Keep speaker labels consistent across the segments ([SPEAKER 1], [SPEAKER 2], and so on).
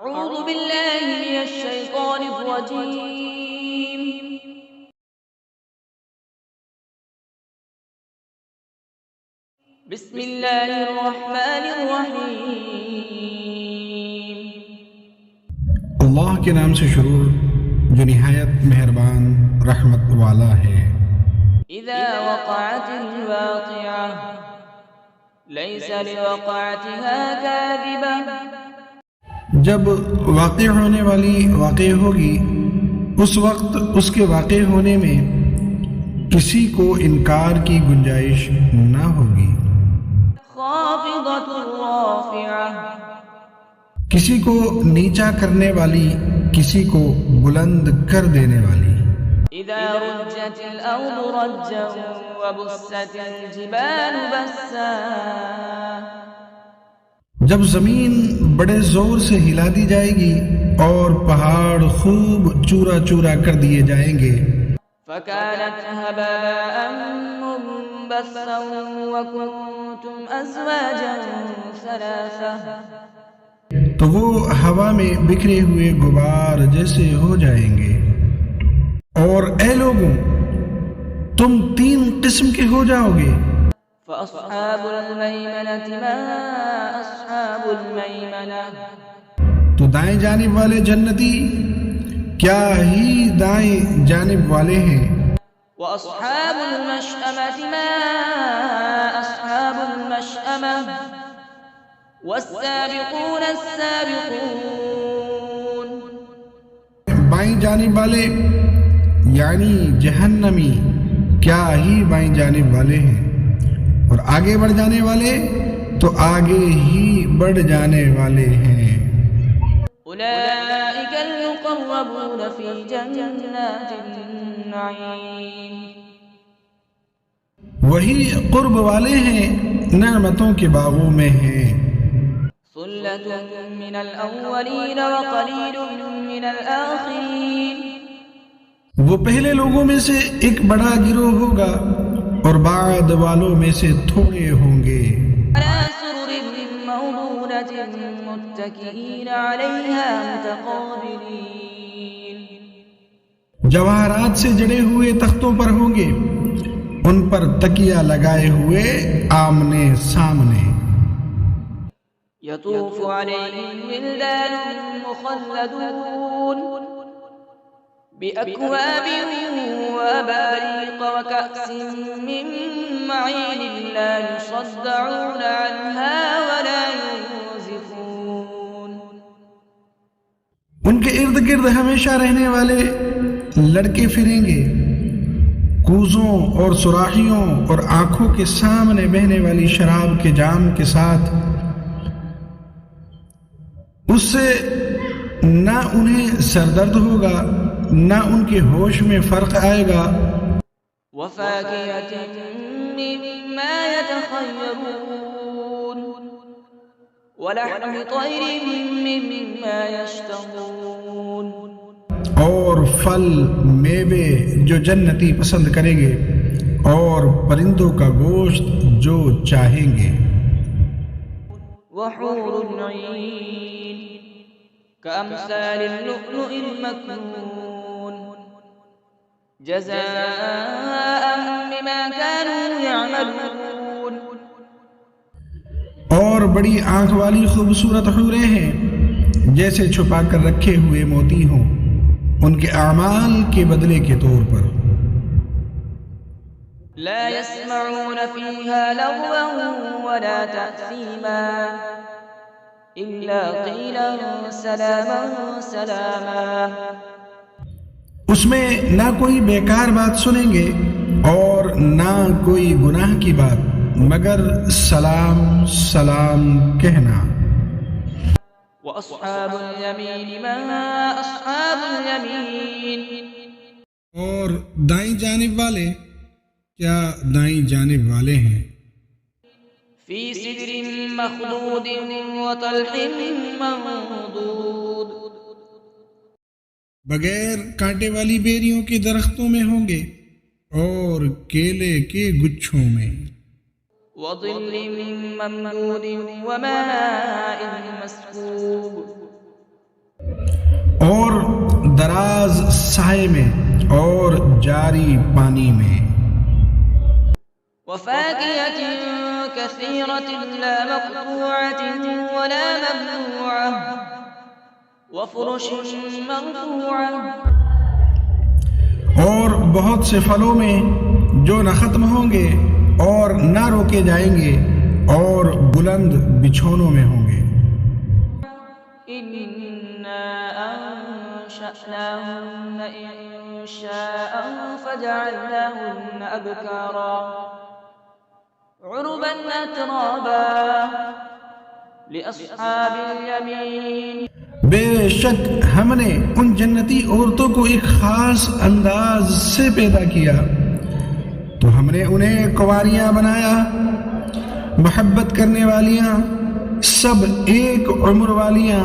[SPEAKER 1] أعوذ بالله من الشيطان الرجيم. بسم الله الرحمن الرحيم.
[SPEAKER 2] اللہ کے نام سے شروع جو نہایت مہربان رحمت والا ہے۔
[SPEAKER 1] إذا وقعت الواقعة ليس لوقعتها كاذبة.
[SPEAKER 2] جب واقع ہونے والی واقع ہوگی اس وقت اس کے واقع ہونے میں کسی کو انکار کی گنجائش نہ ہوگی،
[SPEAKER 1] خافضة رافعة.
[SPEAKER 2] کسی کو نیچا کرنے والی، کسی کو بلند کر دینے والی۔
[SPEAKER 1] إذا رجت الأرض رجا وبست الجبال بسا.
[SPEAKER 2] جب زمین بڑے زور سے ہلا دی جائے گی اور پہاڑ خوب چورا چورا کر دیے جائیں گے،
[SPEAKER 1] فكانت هباء منبثا وكنتم أزواجا ثلاثة.
[SPEAKER 2] تو وہ ہوا میں بکھرے ہوئے غبار جیسے ہو جائیں گے۔ اور اے لوگوں، تم تین قسم کے ہو جاؤ گے۔
[SPEAKER 1] فأصحاب الميمنة ما أصحاب الميمنة.
[SPEAKER 2] تو دائیں جانب والے جنتی کیا ہی دائیں جانب والے ہیں۔
[SPEAKER 1] وأصحاب المشأمة ما أصحاب المشأمة. والسابقون السابقون.
[SPEAKER 2] بائیں جانب والے یعنی جہنمی کیا ہی بائیں جانب والے ہیں، اور آگے بڑھ جانے والے تو آگے ہی بڑھ جانے والے ہیں۔
[SPEAKER 1] أولئك المقربون في جنات النعيم.
[SPEAKER 2] وہی قرب والے ہیں، نعمتوں کے باغوں میں ہیں۔
[SPEAKER 1] ثلة من الأولين وقليل من الآخرين.
[SPEAKER 2] وہ پہلے لوگوں میں سے ایک بڑا گروہ ہوگا اور بعد والوں میں سے تھوڑے ہوں گے۔
[SPEAKER 1] على سرر موضونة متكئين عليها متقابلين.
[SPEAKER 2] جواہرات سے جڑے ہوئے تختوں پر ہوں گے، ان پر تکیہ لگائے ہوئے آمنے سامنے۔
[SPEAKER 1] يطوف عليهم ولدان مخلدون بأكواب وأباريق وكأس من معين لا يصدعون عنها ولا ينزفون.
[SPEAKER 2] ان کے ارد گرد ہمیشہ رہنے والے لڑکے پھریں گے، کوزوں اور سراخیوں اور آنکھوں کے سامنے بہنے والی شراب کے جام کے ساتھ۔ اس سے نہ انہیں سردرد ہوگا، نہ ان کے ہوش میں فرق آئے گا۔
[SPEAKER 1] وفاكهة مما يتخيرون ولحم طير مما يشتهون.
[SPEAKER 2] اور پھل میوے جو جنتی پسند کریں گے، اور پرندوں کا گوشت جو چاہیں گے۔
[SPEAKER 1] وحور عين كأمثال اللؤلؤ المكنون جزاء بما كانوا يعملون.
[SPEAKER 2] اور بڑی آنکھ والی خوبصورت حوریں ہیں جیسے چھپا کر رکھے ہوئے موتی ہوں، ان کے اعمال کے بدلے کے طور پر۔
[SPEAKER 1] لا يسمعون فيها لغوا ولا تأثيما إلا قيلا سلاما سلاما.
[SPEAKER 2] اس میں نہ کوئی بیکار بات سنیں گے اور نہ کوئی گناہ کی بات، مگر سلام سلام کہنا۔
[SPEAKER 1] وأصحاب اليمين ما أصحاب اليمين.
[SPEAKER 2] اور دائیں جانب والے کیا دائیں جانب والے ہیں۔
[SPEAKER 1] في سدر مخضود وطلح منضود.
[SPEAKER 2] بغیر کانٹے والی بیریوں کے درختوں میں ہوں گے اور کیلے کے گچھوں میں۔
[SPEAKER 1] وظل ممدود وماء مسكوب.
[SPEAKER 2] دراز سائے میں اور جاری پانی میں.
[SPEAKER 1] وفاكهة كثيرة لا مقطوعة ولا ممنوعة وفرش مرفوعة.
[SPEAKER 2] اور بہت سے پھلوں میں جو نہ ختم ہوں گے اور نہ روکے جائیں گے اور بلند بچھونوں میں ہوں گے.
[SPEAKER 1] إنا أنشأناهن إنشاء فجعلناهن أبكارا عربا أترابا لأصحاب اليمين.
[SPEAKER 2] بے شک ہم نے ان جنتی عورتوں کو ایک خاص انداز سے پیدا کیا تو ہم نے انہیں کنواریاں بنایا، محبت کرنے والیاں، سب ایک عمر والیاں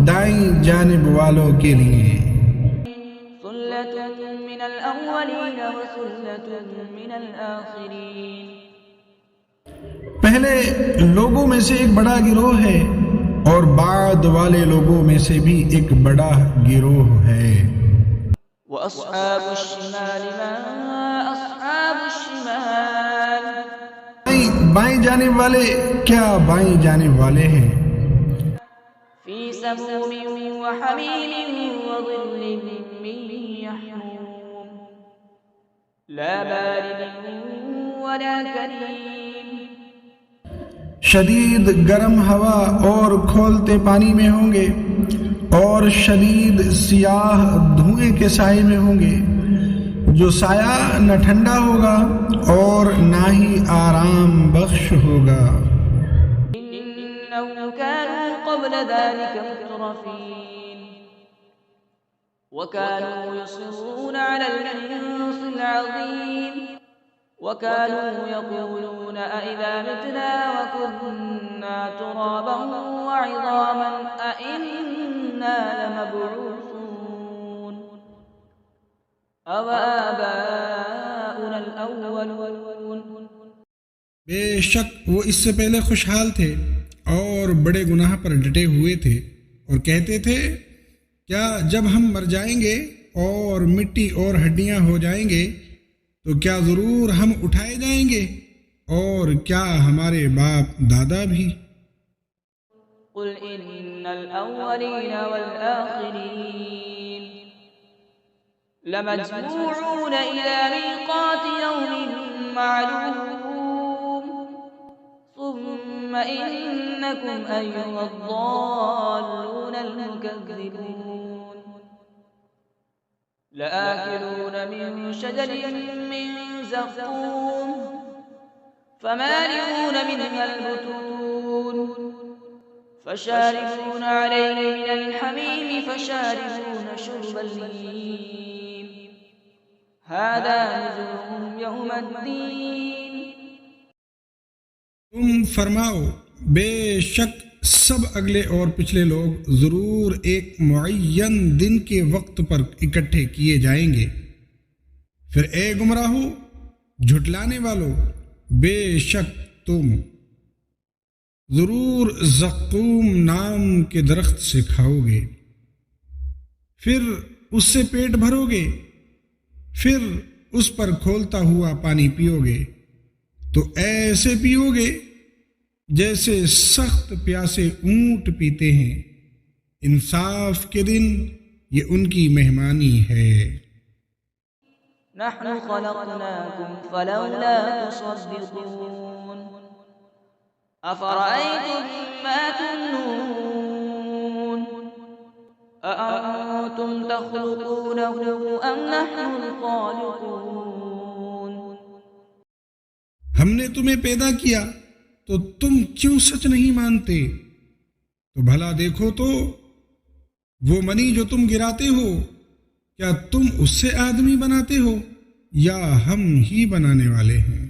[SPEAKER 2] دائیں جانب والوں کے لیے.
[SPEAKER 1] ثلة من الأولين وثلة من الآخرين.
[SPEAKER 2] پہلے لوگوں میں سے ایک بڑا گروہ ہے اور بعد والے لوگوں میں سے بھی ایک بڑا گروہ ہے.
[SPEAKER 1] وأصحاب الشمال ما أصحاب الشمال.
[SPEAKER 2] بائیں جانب والے کیا بائیں جانب والے ہیں.
[SPEAKER 1] في سموم وحميم وظل من يحموم لا بارد ولا كريم.
[SPEAKER 2] شدید گرم ہوا اور کھولتے پانی میں ہوں گے اور شدید سیاہ دھوئیں کے سائے میں ہوں گے جو سایہ نہ ٹھنڈا ہوگا اور نہ ہی آرام بخش ہوگا.
[SPEAKER 1] إنهم كانوا قبل ذلك مترفين وكانوا يصرون على الحنث العظيم وكانوا يقولون أئذا متنا وكنا ترابا وعظاما أئنا لمبعوثون أو آباؤنا الأولون.
[SPEAKER 2] بے شک وہ اس سے پہلے خوشحال تھے اور بڑے گناہ پر ڈٹے ہوئے تھے اور کہتے تھے کیا جب ہم مر جائیں گے اور مٹی اور ہڈیاں ہو جائیں گے تو کیا ضرور ہم اٹھائے جائیں گے اور کیا ہمارے باپ دادا بھی.
[SPEAKER 1] قل إن الأولين والآخرين لمجموعون إلى ميقات يوم معلوم ثم إنكم أيها الضالون المكذبون لآكلون من شجر من زقوم فمالئون منها البطون فشاربون عليه من الحميم فشاربون شرب الهيم هذا نزلهم يوم الدين.
[SPEAKER 2] تم فرماؤ بے شک سب اگلے اور پچھلے لوگ ضرور ایک معین دن کے وقت پر اکٹھے کیے جائیں گے. پھر اے گمراہو جھٹلانے والو بے شک تم ضرور زقوم نام کے درخت سے کھاؤ گے، پھر اس سے پیٹ بھرو گے، پھر اس پر کھولتا ہوا پانی پیو گے تو ایسے پیو گے جیسے سخت پیاسے اونٹ پیتے ہیں. انصاف کے دن یہ ان کی مہمانی ہے.
[SPEAKER 1] نحن خلقناكم فلولا تصدقون أفرأيتم ما تمنون أأنتم تخلقونه أم نحن الخالقون.
[SPEAKER 2] ہم نے تمہیں پیدا کیا تو تم کیوں سچ نہیں مانتے؟ تو بھلا دیکھو تو وہ منی جو تم گراتے ہو کیا تم اس سے آدمی بناتے ہو یا ہم ہی بنانے والے ہیں؟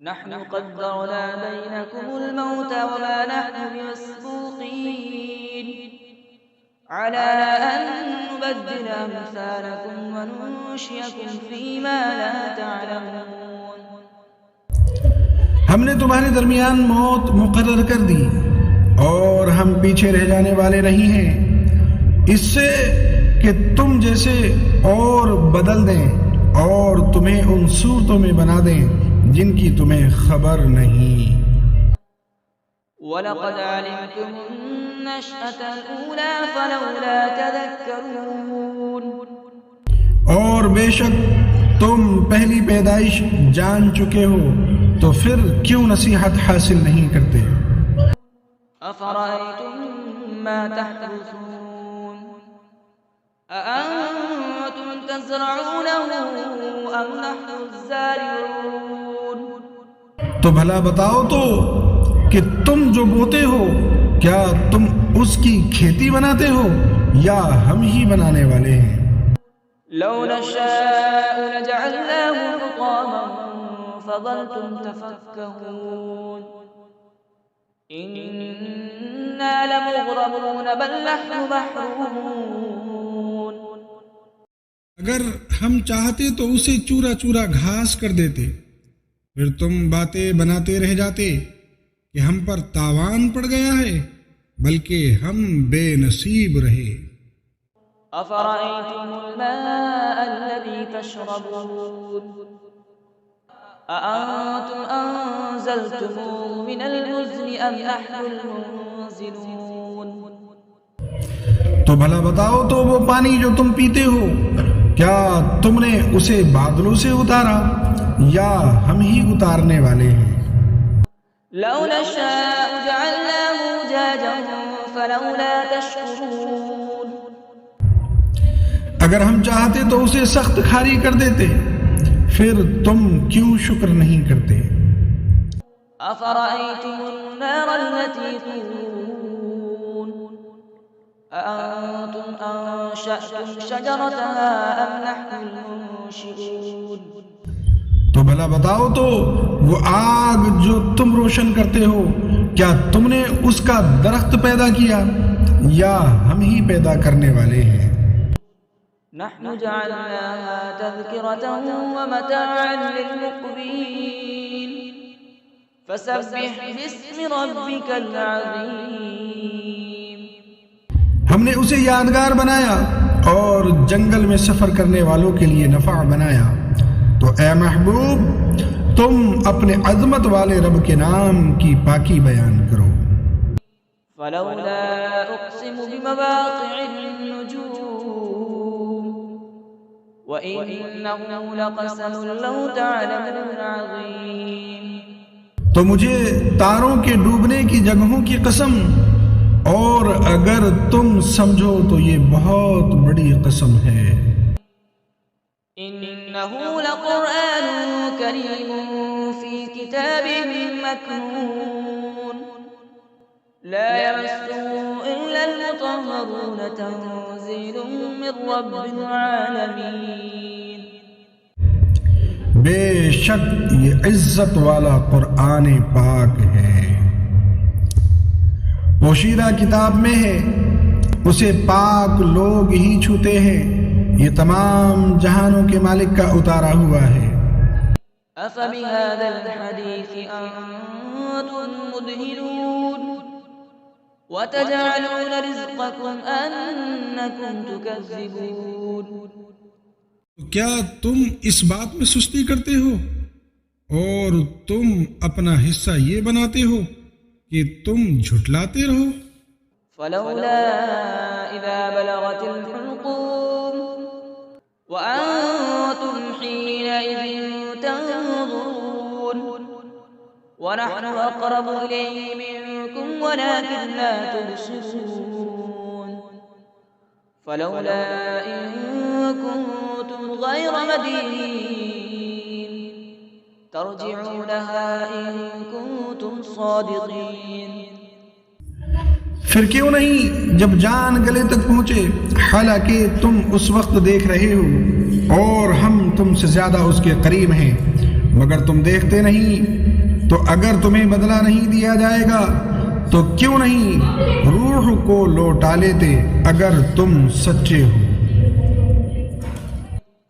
[SPEAKER 1] نحن قدرنا بينكم الموت وما نحن بمسبوقين على أن نبدل أمثالكم وننشئكم فيما لا تعلمون.
[SPEAKER 2] ہم نے تمہارے درمیان موت مقرر کر دی اور ہم پیچھے رہ جانے والے نہیں ہیں اس سے کہ تم جیسے اور بدل دیں اور تمہیں ان صورتوں میں بنا دیں جن کی تمہیں خبر نہیں۔
[SPEAKER 1] وَلَقَدْ عَلِمْتُمُ النَّشْأَةَ الْأُولَى فَلَوْلَا تَذَكَّرُونَ۔
[SPEAKER 2] اور بے شک تم پہلی پیدائش جان چکے ہو تو پھر کیوں نصیحت حاصل نہیں کرتے؟
[SPEAKER 1] أَفَرَأَيْتُم مَّا تَحْرُثُونَ أَأَنتُمْ تَزْرَعُونَهُ أَمْ نَحْنُ الزَّارِعُونَ۔
[SPEAKER 2] تو بھلا بتاؤ تو کہ تم جو بوتے ہو کیا تم اس کی کھیتی بناتے ہو یا ہم ہی بنانے والے ہیں؟
[SPEAKER 1] لَوْ نَشَاءُ لَجَعَلْنَاهُ حُطَامًا فَظَلْتُمْ تَفَكَّهُونَ إِنَّا لَمُغْرَمُونَ بَلْ نَحْنُ مَحْرُومُونَ۔
[SPEAKER 2] اگر ہم چاہتے تو اسے چورا چورا گھاس کر دیتے، پھر تم باتیں بناتے رہ جاتے کہ ہم پر تاوان پڑ گیا ہے، بلکہ ہم بے نصیب رہے۔
[SPEAKER 1] أَفَرَأَيْتُمُ الْمَاءَ الَّذِي تَشْرَبُونَ أَأَنتُمْ أَنزَلْتُمُوهُ مِنَ الْمُزْنِ أَمْ نَحْنُ الْمُنزِلُونَ۔
[SPEAKER 2] تو بھلا بتاؤ تو وہ پانی جو تم پیتے ہو کیا تم نے اسے بادلوں سے اتارا یا ہم ہی اتارنے والے ہیں؟
[SPEAKER 1] لَوْ نَشَاءُ جَعَلْنَاهُ أُجَاجًا فَلَوْلَا تَشْكُرُونَ۔
[SPEAKER 2] اگر ہم چاہتے تو اسے سخت کھاری کر دیتے، پھر تم کیوں شکر نہیں کرتے؟
[SPEAKER 1] أَفَرَأَيْتُمُ النَّارَ الَّتِي تُورُونَ أَأَنتُمْ أَنشَأْتُمْ شَجَرَتَهَا أَمْ نَحْنُ الْمُنشِئُونَ۔
[SPEAKER 2] تو بھلا بتاؤ تو وہ آگ جو تم روشن کرتے ہو کیا تم نے اس کا درخت پیدا کیا یا ہم ہی پیدا کرنے والے ہیں؟
[SPEAKER 1] نحن جعلناها تذكرة ومتاعا للمقوين فسبح باسم ربك العظيم۔
[SPEAKER 2] ہم نے اسے یادگار بنایا اور جنگل میں سفر کرنے والوں کے لیے نفع بنایا، تو اے محبوب تم اپنے عظمت والے رب کے نام کی پاکی بیان کرو۔
[SPEAKER 1] فلولا أقسم بمواقع النجوم وإنه لقسم لو تعلمون عظيم۔
[SPEAKER 2] تو مجھے تاروں کے ڈوبنے کی جگہوں کی قسم، اور اگر تم سمجھو تو یہ بہت بڑی قسم ہے۔
[SPEAKER 1] إنه لقرآن كريم في كتاب مكنون لا يمسه إلا المطهرون تنزيل من رب العالمين۔
[SPEAKER 2] بے شک یہ عزت والا قرآن پاک ہے، پوشیدہ کتاب میں ہے، اسے پاک لوگ ہی چھوتے ہیں، یہ تمام جہانوں کے مالک کا اتارا ہوا ہے۔
[SPEAKER 1] أفبهذا الحديث أنتم مدهنون وتجعلون رزقكم أنكم تكذبون۔
[SPEAKER 2] کیا تم اس بات میں سستی کرتے ہو اور تم اپنا حصہ یہ بناتے ہو کہ تم جھٹلاتے رہو؟
[SPEAKER 1] فلولا إذا بلغت الحلقوم وأنتم حينئذ تنظرون ونحن أقرب إليه منكم ولكن لا تبصرون فلولا إن كنتم غير مدينين ترجعونها إن كنتم صادقين۔
[SPEAKER 2] پھر کیوں نہیں جب جان گلے تک پہنچے، حالانکہ تم اس وقت دیکھ رہے ہو اور ہم تم سے زیادہ اس کے قریب ہیں، مگر تم دیکھتے نہیں، تو اگر تمہیں بدلہ نہیں دیا جائے گا تو کیوں نہیں روح کو لوٹا لیتے اگر تم سچے ہو۔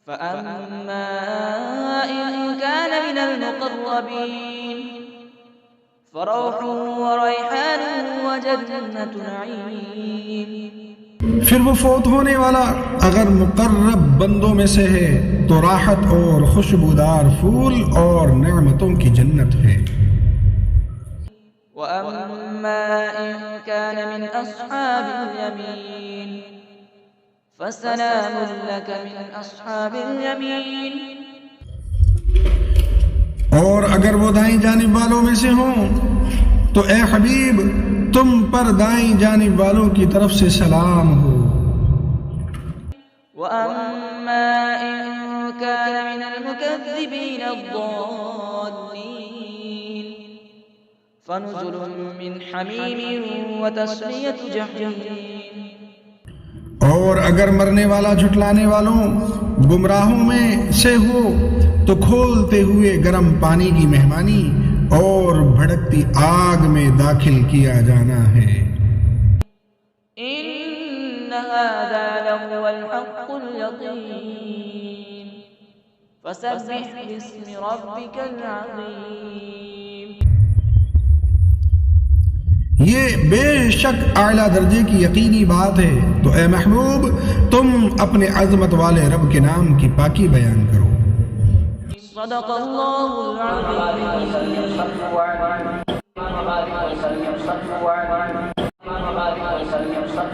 [SPEAKER 1] فأما إن كان من المقربين فروح وريحان وجنة نعيم۔
[SPEAKER 2] پھر وہ فوت ہونے والا اگر مقرب بندوں میں سے ہے تو راحت اور خوشبودار پھول اور نعمتوں کی جنت ہے۔
[SPEAKER 1] وأما إن كان من أصحاب اليمين فسلام لك من أصحاب اليمين۔
[SPEAKER 2] اور اگر وہ دائیں جانب والوں میں سے ہوں تو اے حبیب تم پر دائیں جانب والوں کی طرف سے سلام ہو۔
[SPEAKER 1] وأما إن كان من المكذبين الضالين فنزل من حميم وتصلية جحيم۔
[SPEAKER 2] اور اگر مرنے والا جھٹلانے والوں گمراہوں میں سے ہو تو کھولتے ہوئے گرم پانی کی مہمانی اور بھڑکتی آگ میں داخل کیا جانا ہے۔
[SPEAKER 1] إن هذا لهو الحق اليقين فسبح باسم ربك العظيم۔
[SPEAKER 2] یہ بے شک اعلیٰ درجے کی یقینی بات ہے، تو اے محبوب تم اپنے عظمت والے رب کے نام کی پاکی بیان کرو۔
[SPEAKER 1] صدق اللہ العظیم۔